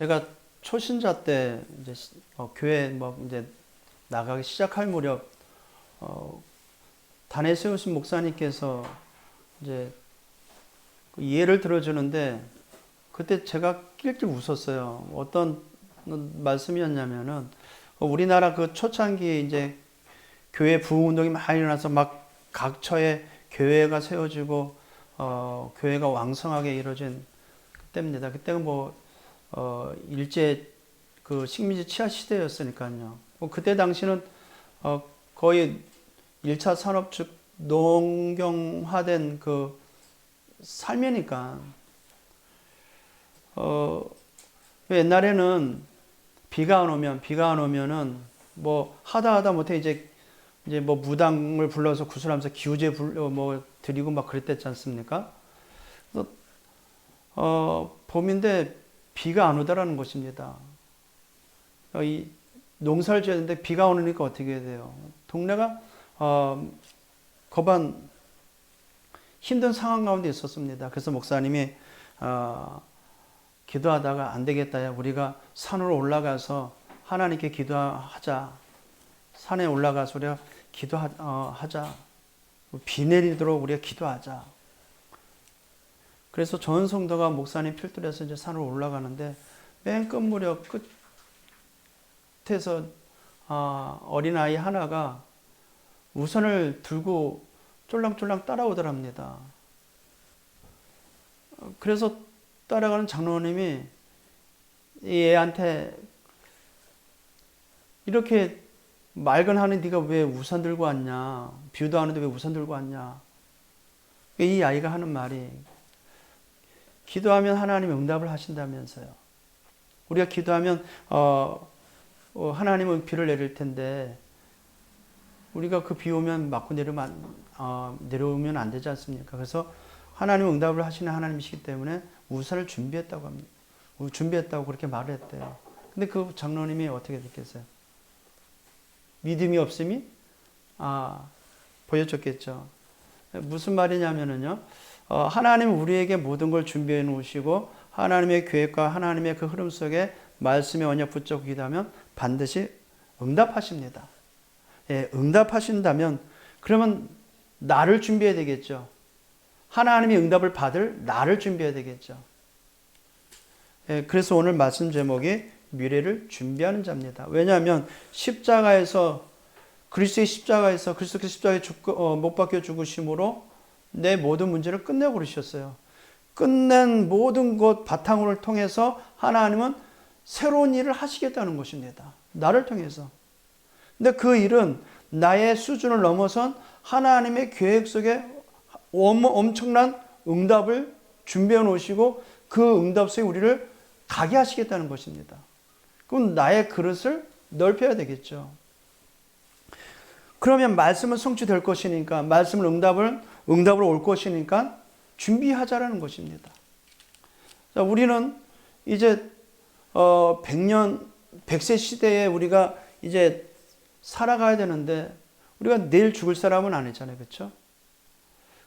제가 초신자 때 이제 교회 이제 나가기 시작할 무렵 단에 세우신 목사님께서 이제 그 예를 들어주는데 그때 제가 낄낄 웃었어요. 어떤 말씀이었냐면은 우리나라 그 초창기 이제 교회 부흥운동이 많이 일어나서 막 각처에 교회가 세워지고 교회가 왕성하게 이루어진 그때입니다. 그때가 일제 그 식민지 치하 시대였으니까요. 그때 당시는 거의 1차 산업 즉 농경화된 그 삶이니까 옛날에는 비가 안 오면은 뭐 하다 못해 이제 뭐 무당을 불러서 구슬하면서 기우제 드리고 막 그랬댔지 않습니까? 그래서 봄인데 비가 안 오더라는 것입니다. 이 농사를 지어야 되는데 비가 오니까 어떻게 해야 돼요? 동네가 거반 힘든 상황 가운데 있었습니다. 그래서 목사님이 기도하다가 안 되겠다. 우리가 산으로 올라가서 하나님께 기도하자. 산에 올라가서 우리가 기도하자. 비 내리도록 우리가 기도하자. 그래서 전 성도가 목사님 필두에서 이제 산으로 올라가는데 맨 끝무렵 끝에서 어린아이 하나가 우산을 들고 쫄랑쫄랑 따라오더랍니다. 그래서 따라가는 장로님이 이 애한테 이렇게 맑은 하늘 네가 왜 우산 들고 왔냐? 비도 안 오는데 왜 우산 들고 왔냐? 이 아이가 하는 말이 기도하면 하나님이 응답을 하신다면서요. 우리가 기도하면 하나님은 비를 내릴 텐데 우리가 그 비 오면 맞고 내려오면 안 되지 않습니까? 그래서 하나님은 응답을 하시는 하나님이시기 때문에 우산을 준비했다고 합니다. 준비했다고 그렇게 말을 했대요. 근데 그 장로님이 어떻게 됐겠어요? 믿음이 없음이 보여줬겠죠. 무슨 말이냐면요. 하나님은 우리에게 모든 걸 준비해 놓으시고 하나님의 계획과 하나님의 그 흐름 속에 말씀의 언약 붙잡고 기도하면 반드시 응답하십니다. 예, 응답하신다면 그러면 나를 준비해야 되겠죠. 하나님이 응답을 받을 나를 준비해야 되겠죠. 예, 그래서 오늘 말씀 제목이 미래를 준비하는 자입니다. 왜냐하면 그리스도의 십자가에서 그리스도께서 십자가에 못 박혀 죽으심으로 내 모든 문제를 끝내고 그러셨어요. 끝낸 모든 것 바탕을 통해서 하나님은 새로운 일을 하시겠다는 것입니다. 나를 통해서. 근데 그 일은 나의 수준을 넘어선 하나님의 계획 속에 엄청난 응답을 준비해 놓으시고 그 응답 속에 우리를 가게 하시겠다는 것입니다. 그럼 나의 그릇을 넓혀야 되겠죠. 그러면 말씀은 성취될 것이니까 말씀은 응답을 올 것이니까 준비하자라는 것입니다. 자, 우리는 이제 100세 시대에 우리가 이제 살아가야 되는데 우리가 내일 죽을 사람은 아니잖아요. 그렇죠?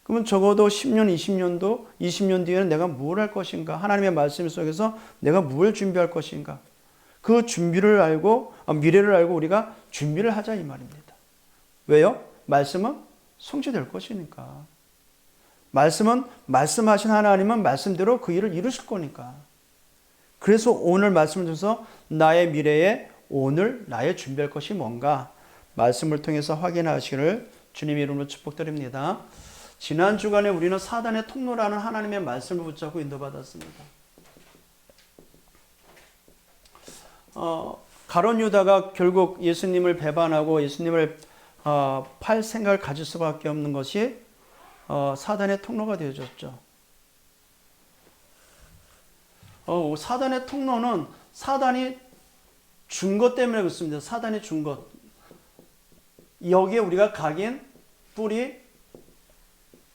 그러면 적어도 10년, 20년 뒤에는 내가 뭘 할 것인가? 하나님의 말씀 속에서 내가 뭘 준비할 것인가? 그 준비를 알고 미래를 알고 우리가 준비를 하자 이 말입니다. 왜요? 말씀은 성취될 것이니까. 말씀하신 하나님은 말씀대로 그 일을 이루실 거니까. 그래서 오늘 말씀을 통해서 나의 미래에 오늘 나의 준비할 것이 뭔가 말씀을 통해서 확인하시기를 주님의 이름으로 축복드립니다. 지난 주간에 우리는 사단의 통로라는 하나님의 말씀을 붙잡고 인도받았습니다. 가룟 유다가 결국 예수님을 배반하고 예수님을 팔 생각을 가질 수밖에 없는 것이 사단의 통로가 되어졌죠. 사단의 통로는 사단이 준 것 때문에 그렇습니다. 사단이 준 것. 여기에 우리가 각인, 뿔이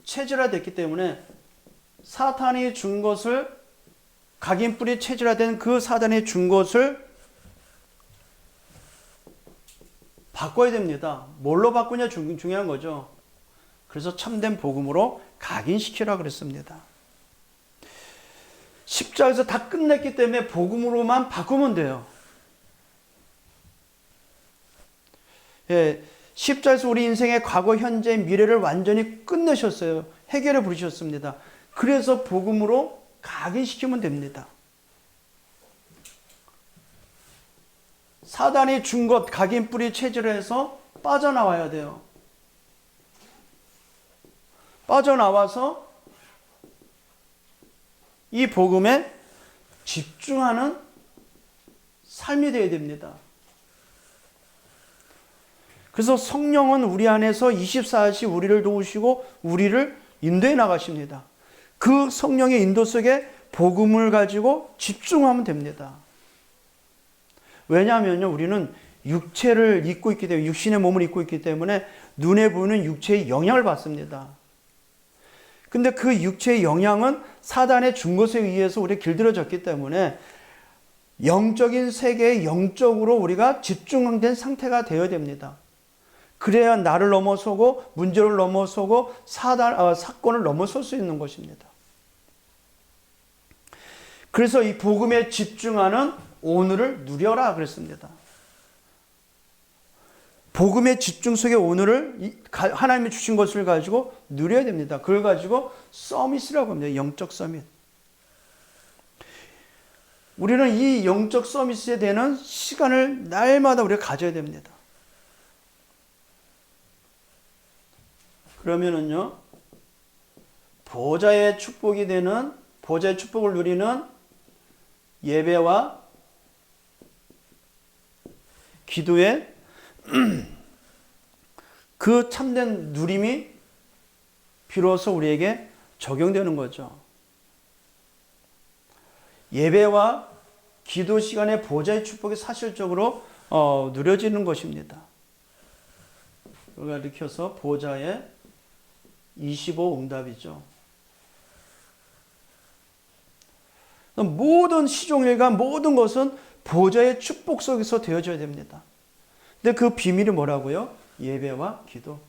체질화됐기 때문에 사탄이 준 것을 각인, 뿔이 체질화된 그 사단이 준 것을 바꿔야 됩니다. 뭘로 바꾸냐 중요한 거죠. 그래서 참된 복음으로 각인시키라 그랬습니다. 십자가에서 다 끝냈기 때문에 복음으로만 바꾸면 돼요. 예, 십자가에서 우리 인생의 과거, 현재, 미래를 완전히 끝내셨어요. 해결해 부르셨습니다. 그래서 복음으로 각인시키면 됩니다. 사단이 준 것, 각인 뿌리 체질을 해서 빠져나와야 돼요. 빠져나와서 이 복음에 집중하는 삶이 되어야 됩니다. 그래서 성령은 우리 안에서 24시 우리를 도우시고 우리를 인도해 나가십니다. 그 성령의 인도 속에 복음을 가지고 집중하면 됩니다. 왜냐하면요, 우리는 육체를 입고 있기 때문에, 육신의 몸을 입고 있기 때문에 눈에 보이는 육체의 영향을 받습니다. 근데 그 육체의 영향은 사단의 준 것에 의해서 우리가 길들여졌기 때문에 영적인 세계에 영적으로 우리가 집중된 상태가 되어야 됩니다. 그래야 나를 넘어서고 문제를 넘어서고 사건을 넘어설 수 있는 것입니다. 그래서 이 복음에 집중하는 오늘을 누려라 그랬습니다. 복음의 집중 속에 오늘을 하나님이 주신 것을 가지고 누려야 됩니다. 그걸 가지고 서밋이라고 합니다. 영적 서밋. 우리는 이 영적 서밋에 대한 시간을 날마다 우리가 가져야 됩니다. 그러면은요, 보좌의 축복이 되는, 보좌의 축복을 누리는 예배와 기도에 그 참된 누림이 비로소 우리에게 적용되는 거죠. 예배와 기도 시간에 보좌의 축복이 사실적으로 누려지는 것입니다. 우리가 일으켜서 보좌의 25 응답이죠. 모든 시종일관 모든 것은 보좌의 축복 속에서 되어져야 됩니다. 근데 그 비밀이 뭐라고요? 예배와 기도.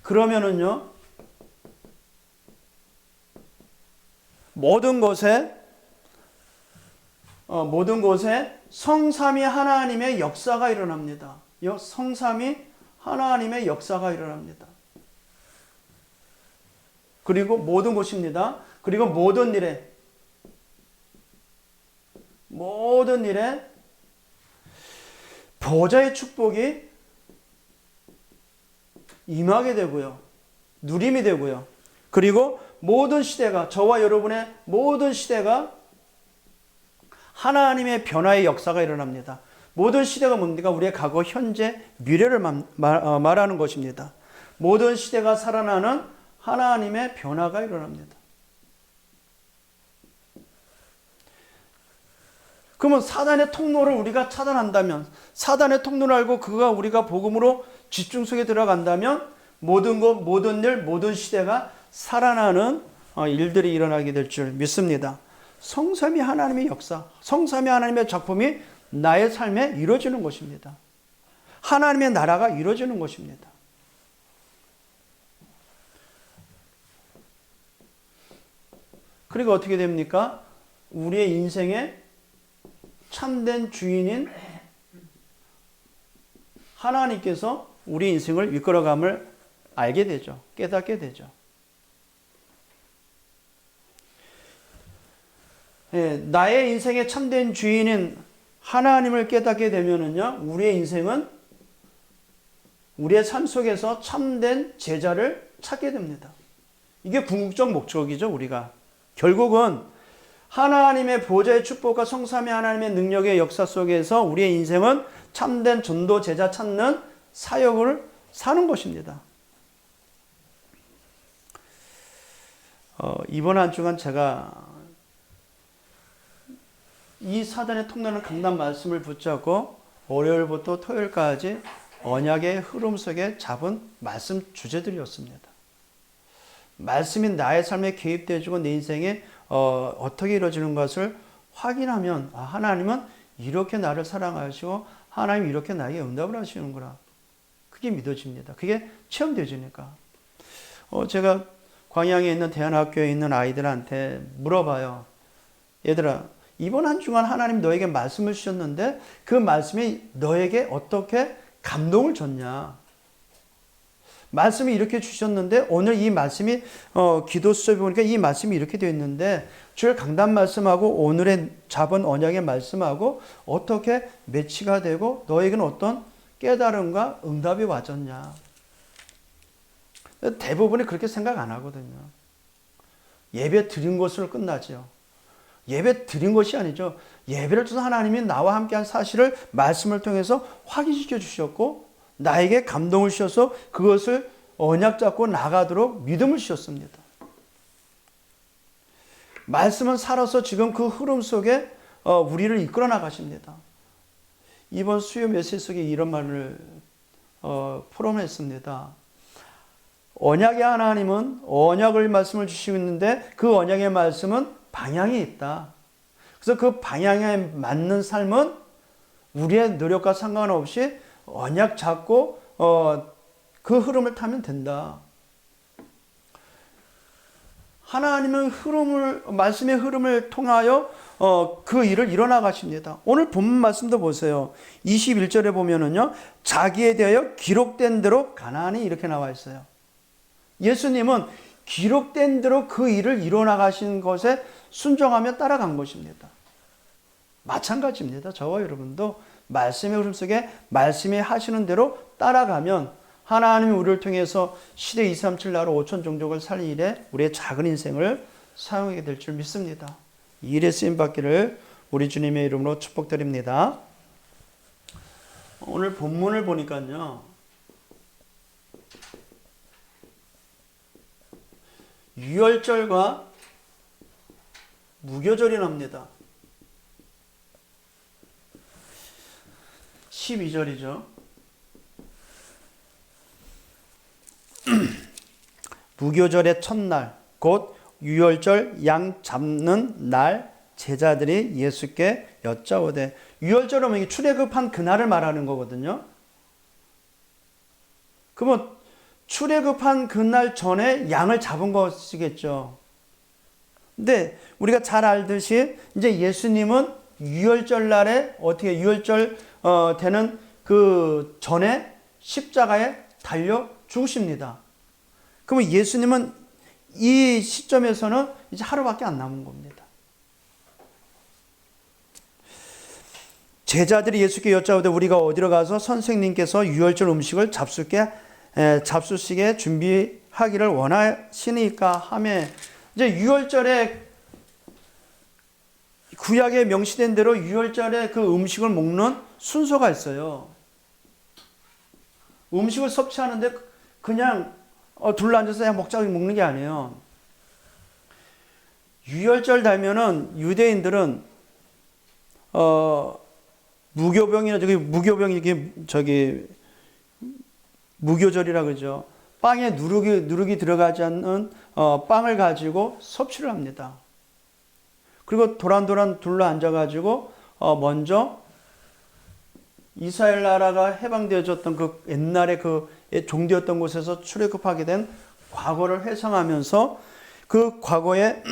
그러면은요, 모든 곳에 성삼위 하나님의 역사가 일어납니다. 성삼위 하나님의 역사가 일어납니다. 그리고 모든 곳입니다. 그리고 모든 일에 보좌의 축복이 임하게 되고요. 누림이 되고요. 그리고 모든 시대가, 저와 여러분의 모든 시대가 하나님의 변화의 역사가 일어납니다. 모든 시대가 뭡니까? 우리의 과거, 현재, 미래를 말하는 것입니다. 모든 시대가 살아나는 하나님의 변화가 일어납니다. 그러면 사단의 통로를 우리가 차단한다면, 사단의 통로를 알고 그가 우리가 복음으로 집중 속에 들어간다면 모든 것, 모든 일, 모든 시대가 살아나는 일들이 일어나게 될 줄 믿습니다. 성삼위 하나님의 역사, 성삼위 하나님의 작품이 나의 삶에 이루어지는 것입니다. 하나님의 나라가 이루어지는 것입니다. 그리고 어떻게 됩니까? 우리의 인생의 참된 주인인 하나님께서 우리 인생을 이끌어감을 알게 되죠. 깨닫게 되죠. 예, 나의 인생의 참된 주인인 하나님을 깨닫게 되면은요, 우리의 인생은 우리의 삶 속에서 참된 제자를 찾게 됩니다. 이게 궁극적 목적이죠, 우리가. 결국은 하나님의 보좌의 축복과 성삼위 하나님의 능력의 역사 속에서 우리의 인생은 참된 전도 제자 찾는 사역을 사는 것입니다. 이번 한 주간 제가 이 사단의 통로는 강단 말씀을 붙잡고 월요일부터 토요일까지 언약의 흐름 속에 잡은 말씀 주제들이었습니다. 말씀이 나의 삶에 개입되어지고 내 인생에 어떻게 이루어지는 것을 확인하면 하나님은 이렇게 나를 사랑하시고 하나님이 이렇게 나에게 응답을 하시는구나. 그게 믿어집니다. 그게 체험되어지니까. 제가 광양에 있는 대안학교에 있는 아이들한테 물어봐요. 얘들아, 이번 한 주간 하나님 너에게 말씀을 주셨는데 그 말씀이 너에게 어떻게 감동을 줬냐? 말씀이 이렇게 주셨는데 오늘 이 말씀이 기도 수업에 보니까 이 말씀이 이렇게 되어 있는데 주일 강단 말씀하고 오늘의 잡은 언약의 말씀하고 어떻게 매치가 되고 너에게는 어떤 깨달음과 응답이 와졌냐? 대부분이 그렇게 생각 안 하거든요. 예배 드린 것으로 끝나죠. 예배 드린 것이 아니죠. 예배를 통해서 하나님이 나와 함께한 사실을 말씀을 통해서 확인시켜 주셨고 나에게 감동을 주셔서 그것을 언약 잡고 나가도록 믿음을 주셨습니다. 말씀은 살아서 지금 그 흐름 속에 우리를 이끌어 나가십니다. 이번 수요 메시지 속에 이런 말을 포럼했습니다. 언약의 하나님은 언약을 말씀을 주시고 있는데 그 언약의 말씀은 방향이 있다. 그래서 그 방향에 맞는 삶은 우리의 노력과 상관없이 언약 잡고 그 흐름을 타면 된다. 하나님은 말씀의 흐름을 통하여 그 일을 이뤄나가십니다. 오늘 본문 말씀도 보세요. 21절에 보면은요, 자기에 대하여 기록된 대로 가나안이 이렇게 나와 있어요. 예수님은 기록된 대로 그 일을 이뤄나가신 것에 순종하며 따라간 것입니다. 마찬가지입니다. 저와 여러분도 말씀의 흐름 속에 말씀이 하시는 대로 따라가면 하나님이 우리를 통해서 시대 237 나라 5천 종족을 살릴 일에 우리의 작은 인생을 사용하게 될 줄 믿습니다. 이 일에 쓰임받기를 우리 주님의 이름으로 축복드립니다. 오늘 본문을 보니까요, 유월절과 무교절이 납니다. 12절이죠. 무교절의 첫날 곧 유월절 양 잡는 날 제자들이 예수께 여짜오되, 유월절은 출애굽한 그날을 말하는 거거든요. 그러면 출애굽한 그날 전에 양을 잡은 것이겠죠. 근데 우리가 잘 알듯이 이제 예수님은 유월절 날에 어떻게 유월절 되는 그 전에 십자가에 달려 죽으십니다. 그러면 예수님은 이 시점에서는 이제 하루밖에 안 남은 겁니다. 제자들이 예수께 여짜오되 우리가 어디로 가서 선생님께서 유월절 음식을 잡수시게 준비하기를 원하시니까 하매, 이제 유월절에 구약에 명시된 대로 유월절에 그 음식을 먹는 순서가 있어요. 음식을 섭취하는데 그냥 둘러앉아서 그냥 먹자고 먹는 게 아니에요. 유월절 되면은 유대인들은 무교병이나 무교절이라 그러죠. 빵에 누룩이 들어가지 않는 빵을 가지고 섭취를 합니다. 그리고 도란도란 둘러앉아가지고 먼저 이스라엘 나라가 해방되어졌던 그 옛날에 그 종되었던 곳에서 출애굽하게 된 과거를 회상하면서 그 과거에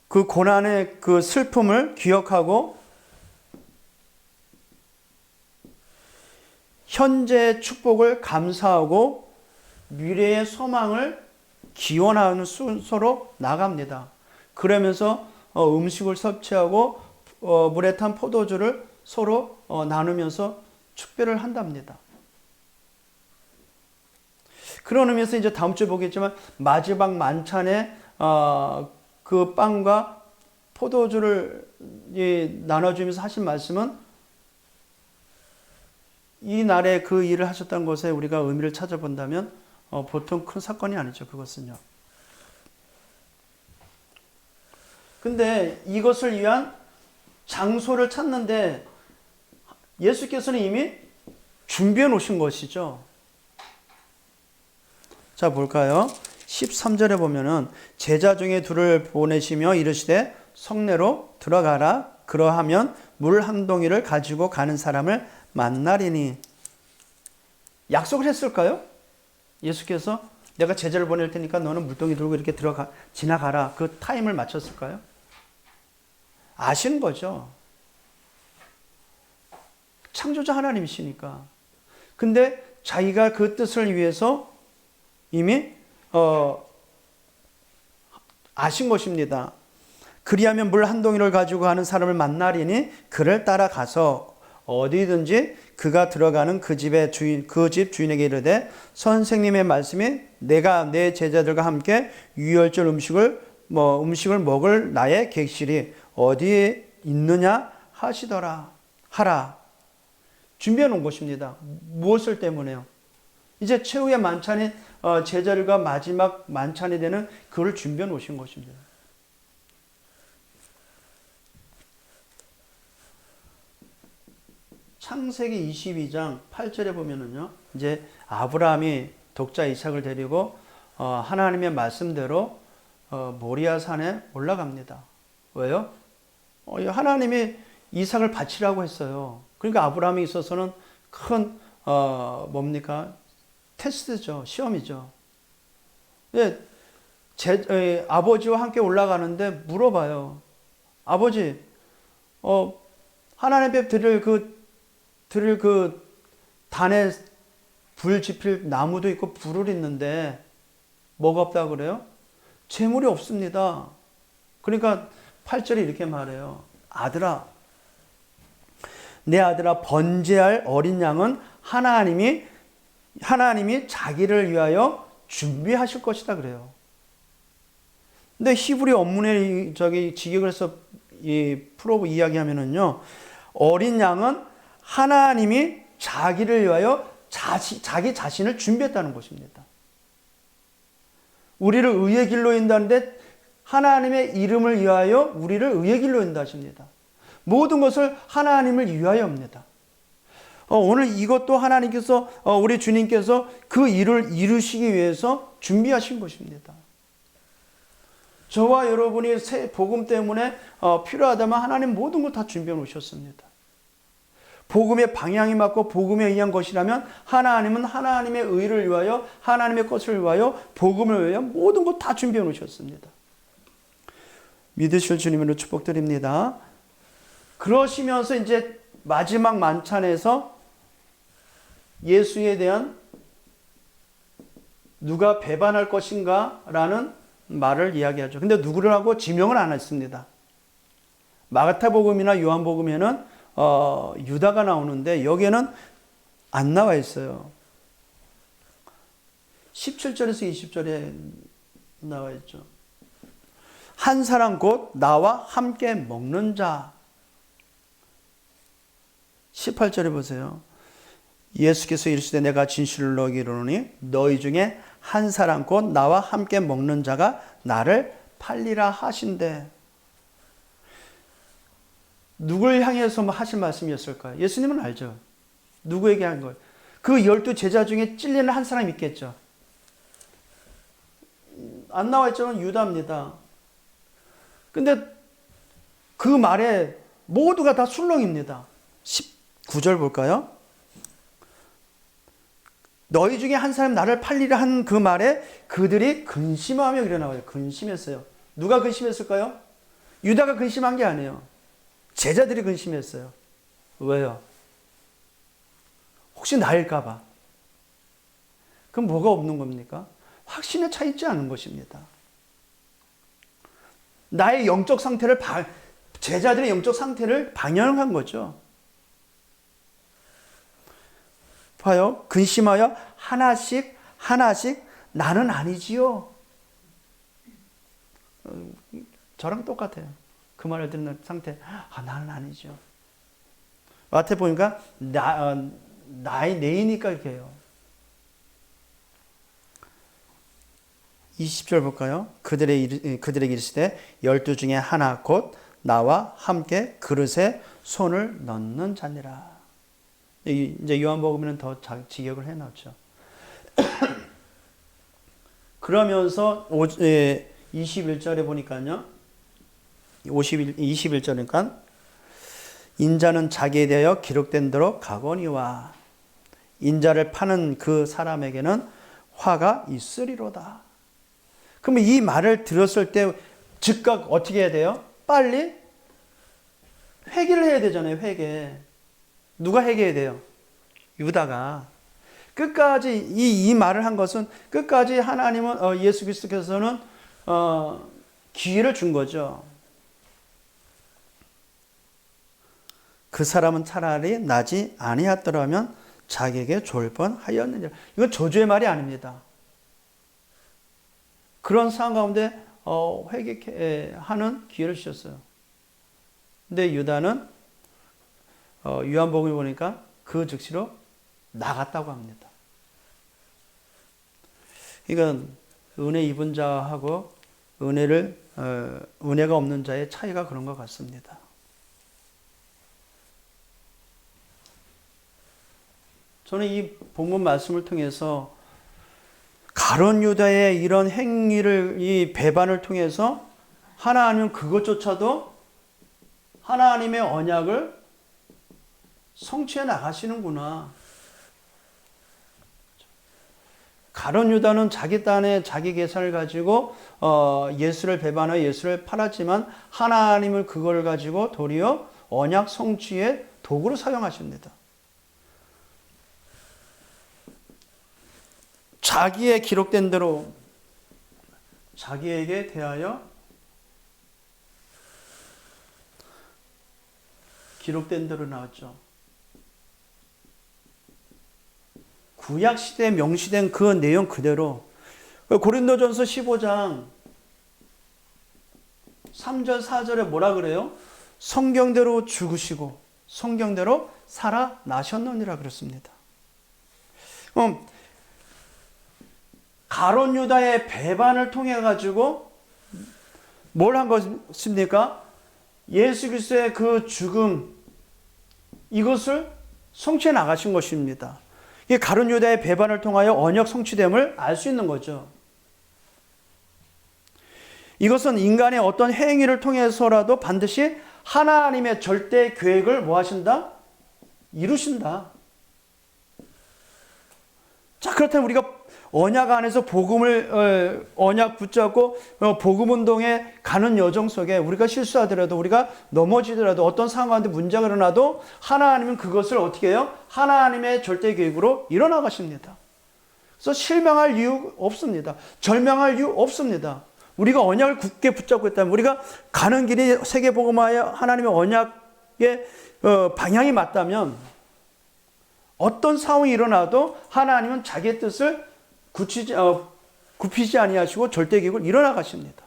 그 고난의 그 슬픔을 기억하고 현재의 축복을 감사하고 미래의 소망을 기원하는 순서로 나갑니다. 그러면서 음식을 섭취하고 물에 탄 포도주를 서로 나누면서 축배를 한답니다. 그런 의미에서 이제 다음 주에 보겠지만 마지막 만찬에 그 빵과 포도주를 나눠주면서 하신 말씀은 이 날에 그 일을 하셨다는 것에 우리가 의미를 찾아본다면 보통 큰 사건이 아니죠. 그것은요. 근데 이것을 위한 장소를 찾는데 예수께서는 이미 준비해 놓으신 것이죠. 자, 볼까요? 13절에 보면은 제자 중에 둘을 보내시며 이르시되 성내로 들어가라. 그러하면 물 한 동이를 가지고 가는 사람을 만나리니. 약속을 했을까요? 예수께서 내가 제자를 보낼 테니까 너는 물동이 들고 이렇게 지나가라. 그 타임을 맞췄을까요? 아시는 거죠. 창조자 하나님이시니까. 근데 자기가 그 뜻을 위해서 이미 아신 것입니다. 그리하면 물 한 동이를 가지고 가는 사람을 만나리니 그를 따라가서 어디든지 그가 들어가는 그 집의 주인, 그 집 주인에게 이르되 선생님의 말씀이 내가 내 제자들과 함께 유월절 음식을 먹을 나의 객실이 어디에 있느냐 하라. 준비해 놓은 것입니다. 무엇을 때문에요? 이제 최후의 만찬이 제자들과 마지막 만찬이 되는 그걸 준비해 놓으신 것입니다. 창세기 22장 8절에 보면은요, 이제 아브라함이 독자 이삭을 데리고 하나님의 말씀대로 모리아 산에 올라갑니다. 왜요? 하나님이 이삭을 바치라고 했어요. 그러니까 아브라함에 있어서는 큰 테스트죠. 시험이죠. 아버지와 함께 올라가는데 물어봐요. 아버지, 하나님 앞에 드릴 그 단에 불 지필 나무도 있고 불을 있는데 뭐가 없다고 그래요? 재물이 없습니다. 그러니까 8절에 이렇게 말해요. 아들아, 내 아들아, 번제할 어린 양은 하나님이 자기를 위하여 준비하실 것이다 그래요. 근데 히브리 원문에 직역을 해서 풀어 이야기하면은요, 어린 양은 하나님이 자기를 위하여 자기 자신을 준비했다는 것입니다. 우리를 의의 길로 인도하는데 하나님의 이름을 위하여 우리를 의의 길로 인도하십니다. 모든 것을 하나님을 위하여입니다. 오늘 이것도 하나님께서 우리 주님께서 그 일을 이루시기 위해서 준비하신 것입니다. 저와 여러분이 새 복음 때문에 필요하다면 하나님 모든 걸 다 준비해 놓으셨습니다. 복음의 방향이 맞고 복음에 의한 것이라면 하나님은 하나님의 의를 위하여 하나님의 것을 위하여 복음을 위하여 모든 것 다 준비해 놓으셨습니다. 믿으실 주님으로 축복드립니다. 그러시면서 이제 마지막 만찬에서 예수에 대한 누가 배반할 것인가 라는 말을 이야기하죠. 근데 누구를 하고 지명을 안 했습니다. 마가복음이나 요한복음에는 유다가 나오는데 여기에는 안 나와 있어요. 17절에서 20절에 나와 있죠. 한 사람 곧 나와 함께 먹는 자. 18절에 보세요. 예수께서 이르시되 내가 진실을 너희에게 이르노니 너희 중에 한 사람 곧 나와 함께 먹는 자가 나를 팔리라 하신대. 누굴 향해서 하신 말씀이었을까요? 예수님은 알죠. 누구에게 한 거예요? 그 12 제자 중에 찔리는 한 사람이 있겠죠. 안 나와 있지만 유다입니다. 근데 그 말에 모두가 다 술렁입니다. 19절 볼까요? 너희 중에 한 사람 나를 팔리라 한 그 말에 그들이 근심하며 이래 나와요. 근심했어요. 누가 근심했을까요? 유다가 근심한 게 아니에요. 제자들이 근심했어요. 왜요? 혹시 나일까봐. 그럼 뭐가 없는 겁니까? 확신에 차 있지 않은 것입니다. 나의 영적 상태를 제자들의 영적 상태를 방영한 거죠. 봐요. 근심하여 하나씩 나는 아니지요. 저랑 똑같아요. 그 말을 듣는 상태. 나는 아니죠. 앞에 보니까 내이니까 이렇게 해요. 20절 볼까요? 그들에게 이르시되 12 중에 하나 곧 나와 함께 그릇에 손을 넣는 자니라. 이제 요한복음에는 더 직역을 해놨죠. 그러면서 21절에 보니까요. 21절이니까 인자는 자기에 대하여 기록된 대로 가거니와 인자를 파는 그 사람에게는 화가 있으리로다. 그러면 이 말을 들었을 때 즉각 어떻게 해야 돼요? 빨리 회개를 해야 되잖아요. 회개. 누가 회개해야 돼요? 유다가. 끝까지 이 말을 한 것은 끝까지 하나님은 예수 그리스도께서는 기회를 준 거죠. 그 사람은 차라리 나지 아니하더라면 자기에게 좋을 뻔하였느니라. 이건 저주의 말이 아닙니다. 그런 상황 가운데 회개하는 기회를 주셨어요. 근데 유다는 요한복음을 보니까 그 즉시로 나갔다고 합니다. 이건 은혜 입은 자하고 은혜가 없는 자의 차이가 그런 것 같습니다. 저는 이 본문 말씀을 통해서 가룟 유다의 이런 행위를, 이 배반을 통해서 하나님은 그것조차도 하나님의 언약을 성취해 나가시는구나. 가룟 유다는 자기 딴에 자기 계산을 가지고 예수를 배반하여 예수를 팔았지만 하나님을 그걸 가지고 도리어 언약 성취의 도구로 사용하십니다. 자기의 기록된 대로 자기에게 대하여 기록된 대로 나왔죠. 구약 시대에 명시된 그 내용 그대로 고린도전서 15장 3절 4절에 뭐라 그래요? 성경대로 죽으시고 성경대로 살아나셨느니라 그랬습니다. 가룟 유다의 배반을 통해 가지고 뭘 한 것입니까? 예수 그리스도의 그 죽음, 이것을 성취해 나가신 것입니다. 이게 가룟 유다의 배반을 통하여 언약 성취됨을 알 수 있는 거죠. 이것은 인간의 어떤 행위를 통해서라도 반드시 하나님의 절대 계획을 뭐 하신다? 이루신다. 자, 그렇다면 우리가 언약 안에서 복음을 언약 붙잡고 복음 운동에 가는 여정 속에 우리가 실수하더라도 우리가 넘어지더라도 어떤 상황 가운데 문제가 일어나도 하나님은 그것을 어떻게 해요? 하나님의 절대 계획으로 일어나가십니다. 그래서 실망할 이유 없습니다. 절망할 이유 없습니다. 우리가 언약을 굳게 붙잡고 있다면 우리가 가는 길이 세계 복음화의 하나님의 언약의 방향이 맞다면 어떤 상황이 일어나도 하나님은 자기의 뜻을 굽히지 아니하시고 절대 계획을 이뤄나가십니다.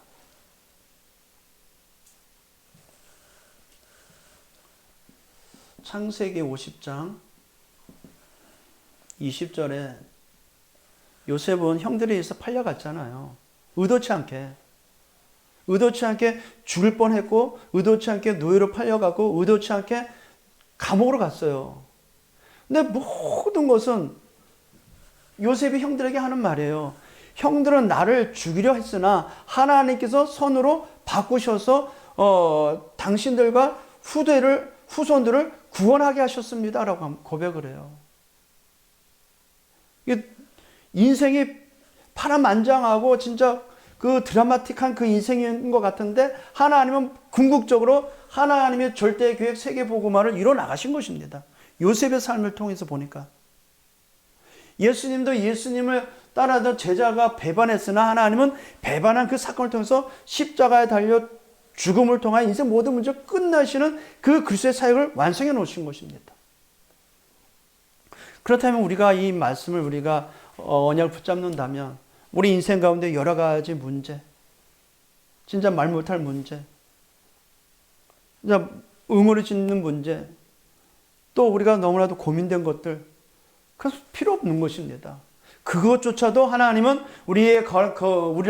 창세기 50장 20절에 요셉은 형들에 의해서 팔려갔잖아요. 의도치 않게 죽을 뻔했고 의도치 않게 노예로 팔려가고 의도치 않게 감옥으로 갔어요. 근데 모든 것은 요셉이 형들에게 하는 말이에요. 형들은 나를 죽이려 했으나 하나님께서 선으로 바꾸셔서 당신들과 후손들을 구원하게 하셨습니다. 라고 고백을 해요. 인생이 파란만장하고 진짜 그 드라마틱한 그 인생인 것 같은데 하나님은 궁극적으로 하나님의 절대 계획 세계 복음화를 이뤄 나가신 것입니다. 요셉의 삶을 통해서 보니까 예수님도 예수님을 따라던 제자가 배반했으나 하나님은 배반한 그 사건을 통해서 십자가에 달려 죽음을 통하여 인생 모든 문제를 끝나시는 그 그리스도의 사역을 완성해 놓으신 것입니다. 그렇다면 우리가 이 말씀을 우리가 언약을 붙잡는다면 우리 인생 가운데 여러 가지 문제, 진짜 말 못할 문제, 진짜 응어리짓는 문제, 또 우리가 너무나도 고민된 것들, 그래서 필요 없는 것입니다. 그것조차도 하나님은 우리를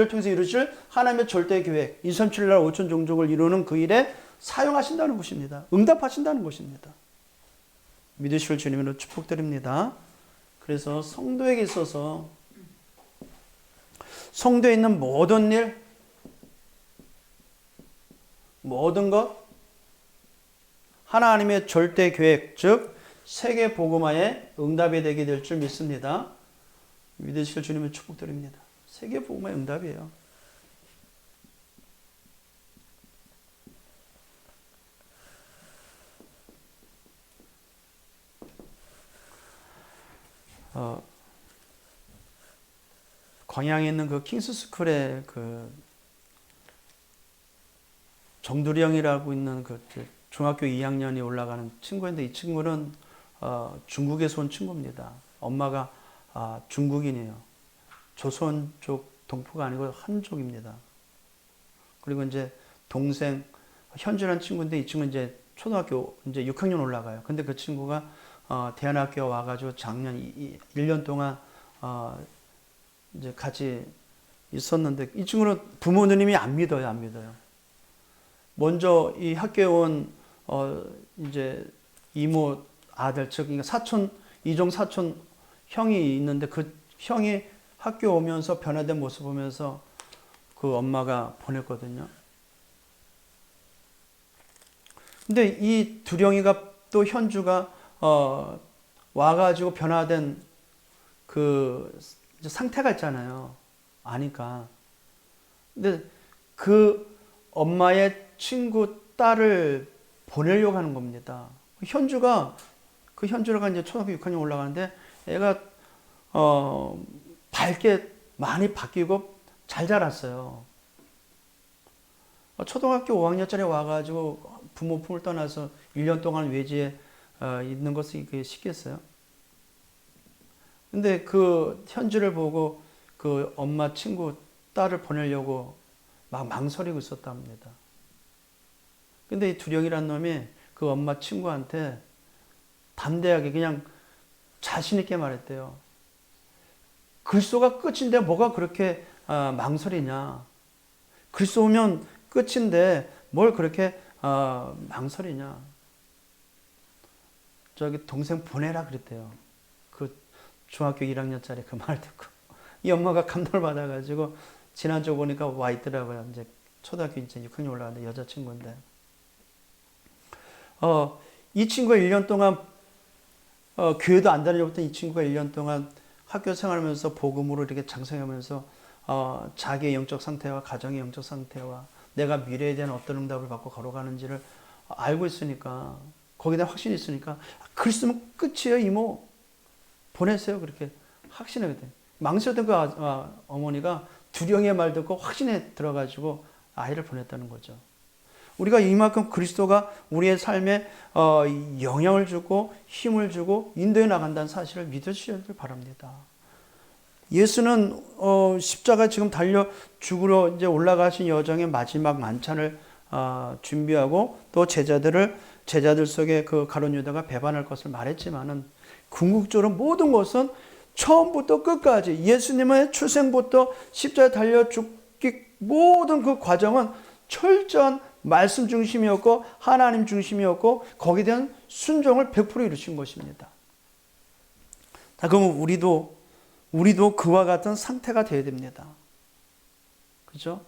통해서 이루실 하나님의 절대 계획, 237날 5천 종족을 이루는 그 일에 사용하신다는 것입니다. 응답하신다는 것입니다. 믿으실 주님으로 축복드립니다. 그래서 성도에게 있어서 성도에 있는 모든 일, 모든 것, 하나님의 절대 계획, 즉 세계 복음화의 응답이 되게 될 줄 믿습니다. 믿으실 주님의 축복드립니다. 세계 복음의 응답이에요. 광양에 있는 그 킹스스쿨에 그 정두리 형이라고 있는 그 중학교 2학년이 올라가는 친구인데, 이 친구는 중국에서 온 친구입니다. 엄마가 중국인이에요. 조선 쪽 동포가 아니고 한족입니다. 그리고 이제 동생 현주라는 친구인데, 이 친구는 이제 초등학교 이제 6학년 올라가요. 근데 그 친구가 대안학교 와가지고 작년 1년 동안 이제 같이 있었는데, 이 친구는 부모님이 안 믿어요. 먼저 이 학교에 온 이제 이모 아들, 즉 그러니까 사촌, 이종 사촌 형이 있는데, 그 형이 학교 오면서 변화된 모습 보면서 그 엄마가 보냈거든요. 근데 이 두령이가 또 현주가 와가지고 변화된 그 상태가 있잖아요. 아니까. 근데 그 엄마의 친구 딸을 보내려고 하는 겁니다. 현주가 이제 초등학교 6학년 올라가는데, 애가 밝게 많이 바뀌고 잘 자랐어요. 초등학교 5학년짜리 와가지고 부모 품을 떠나서 1년 동안 외지에 있는 것이 그게 쉽겠어요? 근데 그 현주를 보고 그 엄마 친구 딸을 보내려고 막 망설이고 있었답니다. 근데 이 두령이라는 놈이 그 엄마 친구한테 담대하게 그냥 자신있게 말했대요. 글소가 끝인데 뭐가 그렇게 망설이냐. 글소면 끝인데 뭘 그렇게 망설이냐. 저기 동생 보내라 그랬대요. 그 중학교 1학년짜리 그 말 듣고. 이 엄마가 감동을 받아가지고 지난주 보니까 와 있더라고요. 이제 초등학교 이제 6학년 올라가는데 여자친구인데. 이 친구가 1년 동안 교회도 안 다니려부터 이 친구가 1년 동안 학교 생활하면서 복음으로 이렇게 장성하면서 자기의 영적 상태와 가정의 영적 상태와 내가 미래에 대한 어떤 응답을 받고 걸어가는지를 알고 있으니까, 거기에 대한 확신이 있으니까 글 쓰면 끝이에요 이모, 보내세요. 그렇게 확신하게 돼. 망설였던 그 어머니가 두령의 말 듣고 확신에 들어가지고 아이를 보냈다는 거죠. 우리가 이만큼 그리스도가 우리의 삶에 영향을 주고 힘을 주고 인도해 나간다는 사실을 믿으시길 바랍니다. 예수는 십자가 지금 달려 죽으러 이제 올라가신 여정의 마지막 만찬을 준비하고 또 제자들 속에 그 가룟 유다가 배반할 것을 말했지만은, 궁극적으로 모든 것은 처음부터 끝까지 예수님의 출생부터 십자가에 달려 죽기 모든 그 과정은 철저한 말씀 중심이었고 하나님 중심이었고 거기에 대한 순종을 100% 이루신 것입니다. 자, 그러면 우리도 그와 같은 상태가 되어야 됩니다. 그렇죠?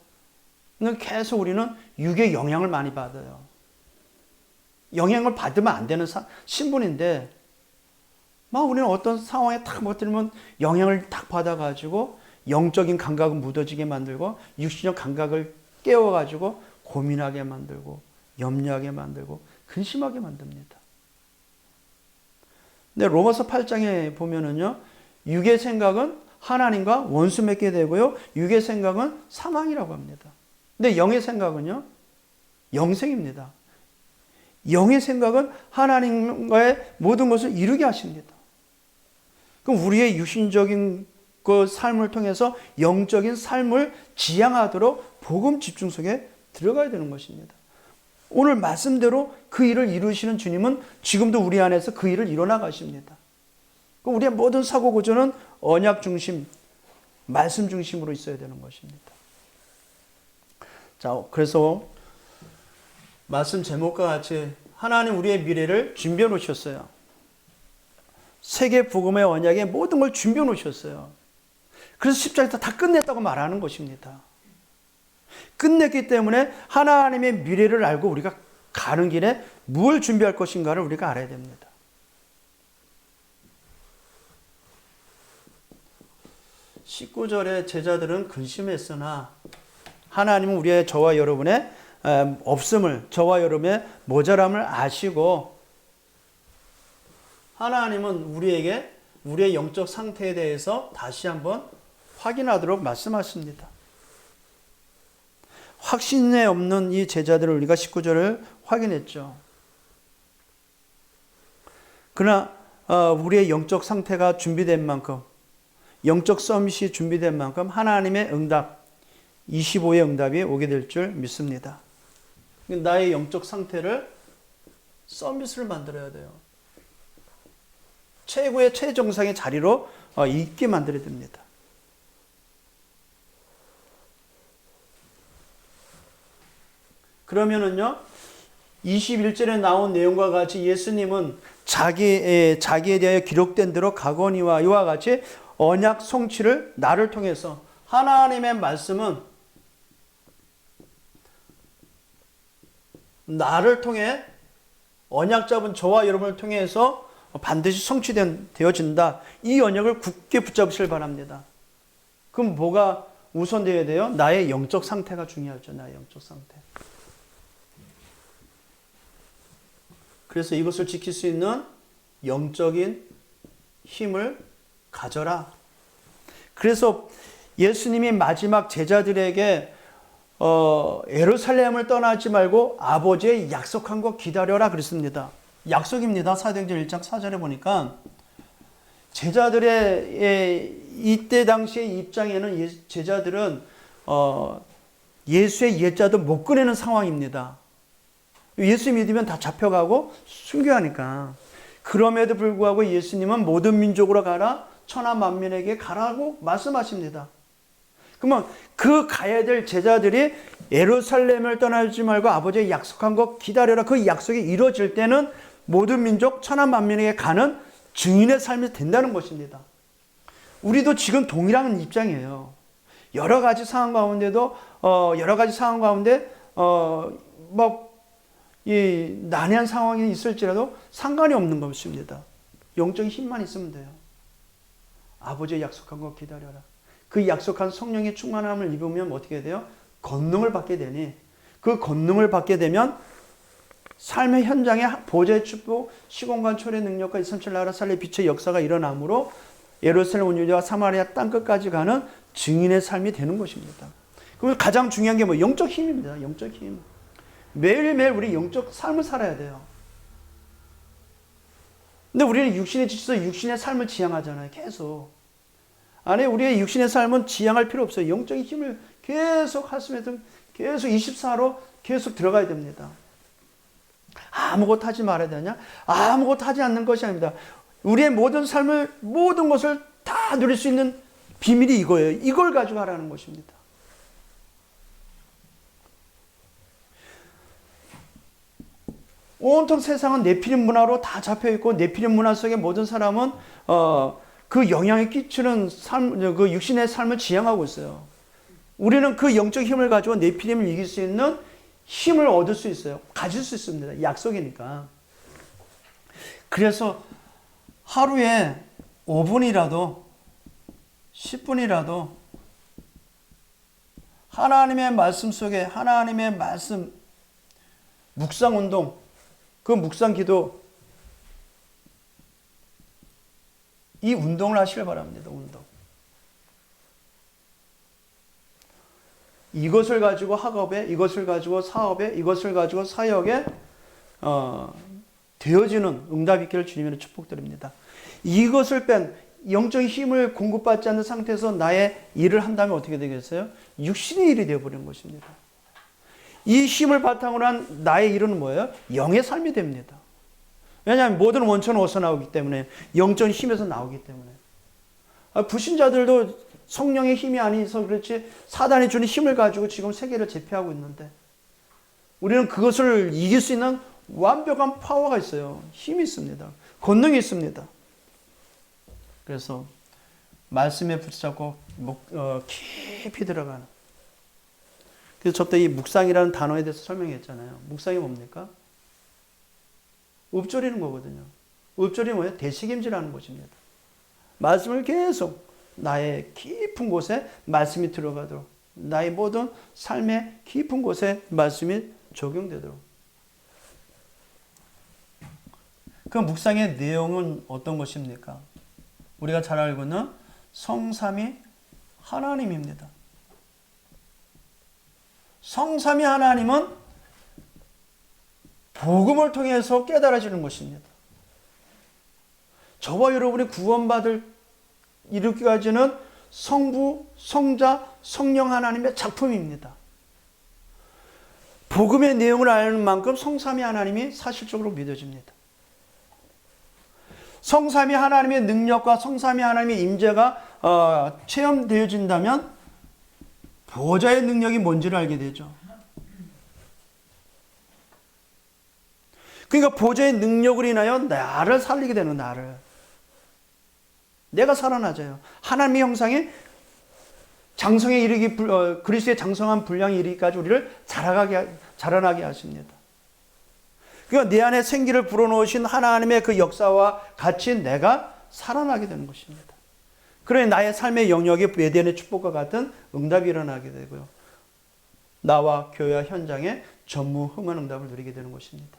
계속 우리는 육의 영향을 많이 받아요. 영향을 받으면 안 되는 신분인데, 막 우리는 어떤 상황에 탁 버티면 영향을 탁 받아가지고 영적인 감각을 무뎌지게 만들고 육신적 감각을 깨워가지고 고민하게 만들고 염려하게 만들고 근심하게 만듭니다. 근데 로마서 8장에 보면은요, 육의 생각은 하나님과 원수 맺게 되고요, 육의 생각은 사망이라고 합니다. 근데 영의 생각은요, 영생입니다. 영의 생각은 하나님과의 모든 것을 이루게 하십니다. 그럼 우리의 육신적인 그 삶을 통해서 영적인 삶을 지향하도록 복음 집중 속에 들어가야 되는 것입니다. 오늘 말씀대로 그 일을 이루시는 주님은 지금도 우리 안에서 그 일을 이뤄나가십니다. 우리의 모든 사고 구조는 언약 중심, 말씀 중심으로 있어야 되는 것입니다. 자, 그래서 말씀 제목과 같이 하나님 우리의 미래를 준비해 놓으셨어요. 세계 복음의 언약에 모든 걸 준비해 놓으셨어요. 그래서 십자가에서 다 끝냈다고 말하는 것입니다. 끝냈기 때문에 하나님의 미래를 알고 우리가 가는 길에 무엇을 준비할 것인가를 우리가 알아야 됩니다. 19절에 제자들은 근심했으나 하나님은 우리의 저와 여러분의 없음을, 저와 여러분의 모자람을 아시고 하나님은 우리에게 우리의 영적 상태에 대해서 다시 한번 확인하도록 말씀하십니다. 확신에 없는 이 제자들을 우리가 19절을 확인했죠. 그러나 우리의 영적 상태가 준비된 만큼, 영적 서밋이 준비된 만큼 하나님의 응답, 25의 응답이 오게 될 줄 믿습니다. 나의 영적 상태를 서밋을 만들어야 돼요. 최고의 최정상의 자리로 있게 만들어야 됩니다. 그러면은요, 21절에 나온 내용과 같이 예수님은 자기에 대하여 기록된 대로 가거니와 이와 같이 언약 성취를 나를 통해서, 하나님의 말씀은 나를 통해, 언약 잡은 저와 여러분을 통해서 반드시 성취되어진다. 이 언약을 굳게 붙잡으시길 바랍니다. 그럼 뭐가 우선되어야 돼요? 나의 영적 상태가 중요하죠. 나의 영적 상태. 그래서 이것을 지킬 수 있는 영적인 힘을 가져라. 그래서 예수님이 마지막 제자들에게 예루살렘을 떠나지 말고 아버지의 약속한 거 기다려라 그랬습니다. 약속입니다. 사도행전 1장 4절에 보니까 제자들의 이때 당시의 입장에는 제자들은 예수의 예자도 못 꺼내는 상황입니다. 예수 믿으면 다 잡혀가고 순교하니까. 그럼에도 불구하고 예수님은 모든 민족으로 가라, 천하 만민에게 가라고 말씀하십니다. 그러면 그 가야 될 제자들이 예루살렘을 떠나지 말고 아버지의 약속한 것 기다려라. 그 약속이 이루어질 때는 모든 민족 천하 만민에게 가는 증인의 삶이 된다는 것입니다. 우리도 지금 동일한 입장이에요. 여러 가지 상황 가운데도 여러 가지 상황 가운데 이 난해한 상황이 있을지라도 상관이 없는 것입니다. 영적인 힘만 있으면 돼요. 아버지의 약속한 것 기다려라. 그 약속한 성령의 충만함을 입으면 어떻게 돼요? 권능을 받게 되니, 그 권능을 받게 되면 삶의 현장에 보좌의 축복, 시공간 초래 능력과 237 나라 살리 빛의 역사가 일어나므로 예루살렘 온 유대와 사마리아 땅끝까지 가는 증인의 삶이 되는 것입니다. 그럼 가장 중요한 게 영적 힘입니다. 영적 힘. 매일매일 우리 영적 삶을 살아야 돼요. 근데 우리는 육신에 지쳐서 육신의 삶을 지향하잖아요. 계속. 아니, 우리의 육신의 삶은 지향할 필요 없어요. 영적인 힘을 계속 하시면서 계속 24로 계속 들어가야 됩니다. 아무것도 하지 말아야 되냐? 아무것도 하지 않는 것이 아닙니다. 우리의 모든 삶을, 모든 것을 다 누릴 수 있는 비밀이 이거예요. 이걸 가지고 하라는 것입니다. 온통 세상은 네피림 문화로 다 잡혀있고, 네피림 문화 속에 모든 사람은 그 영향을 끼치는 삶, 그 육신의 삶을 지향하고 있어요. 우리는 그 영적 힘을 가지고 네피림을 이길 수 있는 힘을 얻을 수 있어요. 가질 수 있습니다. 약속이니까. 그래서 하루에 5분이라도 10분이라도 하나님의 말씀 속에, 하나님의 말씀 묵상 운동, 그 묵상 기도, 이 운동을 하시길 바랍니다. 운동. 이것을 가지고 학업에, 이것을 가지고 사업에, 이것을 가지고 사역에 되어지는 응답 있기를 주님으로 축복드립니다. 이것을 뺀 영적인 힘을 공급받지 않는 상태에서 나의 일을 한다면 어떻게 되겠어요? 육신의 일이 되어버리는 것입니다. 이 힘을 바탕으로 한 나의 일은 뭐예요? 영의 삶이 됩니다. 왜냐하면 모든 원천은 어디서 나오기 때문에, 영적인 힘에서 나오기 때문에. 불신자들도 성령의 힘이 아니어서 그렇지 사단이 주는 힘을 가지고 지금 세계를 제패하고 있는데, 우리는 그것을 이길 수 있는 완벽한 파워가 있어요. 힘이 있습니다. 권능이 있습니다. 그래서 말씀에 붙잡고 깊이 들어가는. 그래서 저때 이 묵상이라는 단어에 대해서 설명했잖아요. 묵상이 뭡니까? 읊조리는 거거든요. 읊조리 뭐예요? 되새김질하는 것입니다. 말씀을 계속 나의 깊은 곳에 말씀이 들어가도록, 나의 모든 삶의 깊은 곳에 말씀이 적용되도록. 그 묵상의 내용은 어떤 것입니까? 우리가 잘 알고 있는 성삼위 하나님입니다. 성삼위 하나님은 복음을 통해서 깨달아지는 것입니다. 저와 여러분이 구원받을 이르기까지는 성부, 성자, 성령 하나님의 작품입니다. 복음의 내용을 아는 만큼 성삼위 하나님이 사실적으로 믿어집니다. 성삼위 하나님의 능력과 성삼위 하나님의 임재가 체험되어진다면 보호자의 능력이 뭔지를 알게 되죠. 그러니까 보호자의 능력을 인하여 나를 살리게 되는, 나를. 내가 살아나져요. 하나님의 형상에 장성에 이르기, 그리스도의 장성한 분량에 이르기까지 우리를 자라나게 하십니다. 그러니까 내 안에 생기를 불어넣으신 하나님의 그 역사와 같이 내가 살아나게 되는 것입니다. 그러니 나의 삶의 영역에 에덴의 축복과 같은 응답이 일어나게 되고요. 나와 교회와 현장에 전무후무한 응답을 누리게 되는 것입니다.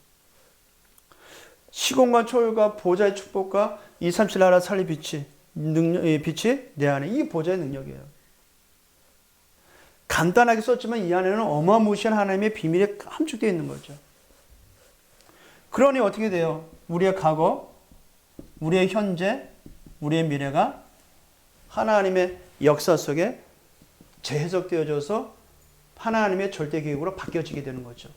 시공간 초월과 보좌의 축복과 237 나라 살리 빛이 내 안에, 이 보좌의 능력이에요. 간단하게 썼지만 이 안에는 어마무시한 하나님의 비밀이 함축되어 있는 거죠. 그러니 어떻게 돼요? 우리의 과거, 우리의 현재, 우리의 미래가 하나님의 역사 속에 재해석되어져서 하나님의 절대 계획으로 바뀌어지게 되는 거죠.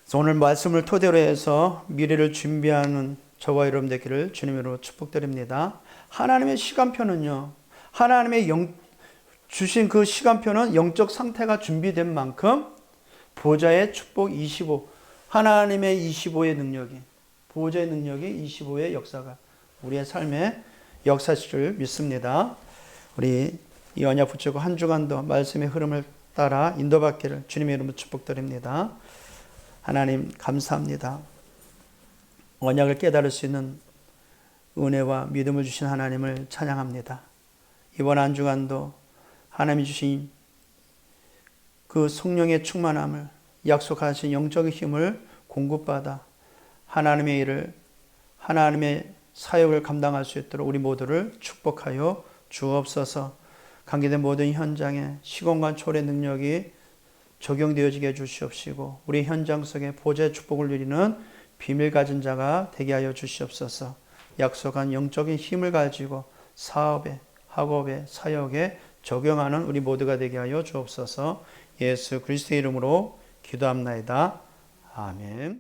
그래서 오늘 말씀을 토대로 해서 미래를 준비하는 저와 여러분 되기를 주님으로 축복드립니다. 하나님의 시간표는요, 하나님의 주신 그 시간표는 영적 상태가 준비된 만큼 보좌의 축복 25, 하나님의 25의 능력이, 보좌의 능력이 25의 역사가 우리의 삶에 역사실 줄 믿습니다. 우리 이 언약 붙잡고 한 주간도 말씀의 흐름을 따라 인도받기를 주님의 이름으로 축복드립니다. 하나님 감사합니다. 언약을 깨달을 수 있는 은혜와 믿음을 주신 하나님을 찬양합니다. 이번 한 주간도 하나님이 주신 그 성령의 충만함을, 약속하신 영적인 힘을 공급받아 하나님의 일을, 하나님의 사역을 감당할 수 있도록 우리 모두를 축복하여 주옵소서. 관계된 모든 현장에 시공간 초월의 능력이 적용되어지게 해주시옵시고 우리 현장 속에 보좌의 축복을 누리는 비밀 가진 자가 되게 하여 주시옵소서. 약속한 영적인 힘을 가지고 사업에, 학업에, 사역에 적용하는 우리 모두가 되게 하여 주옵소서. 예수 그리스도의 이름으로 기도합나이다. 아멘.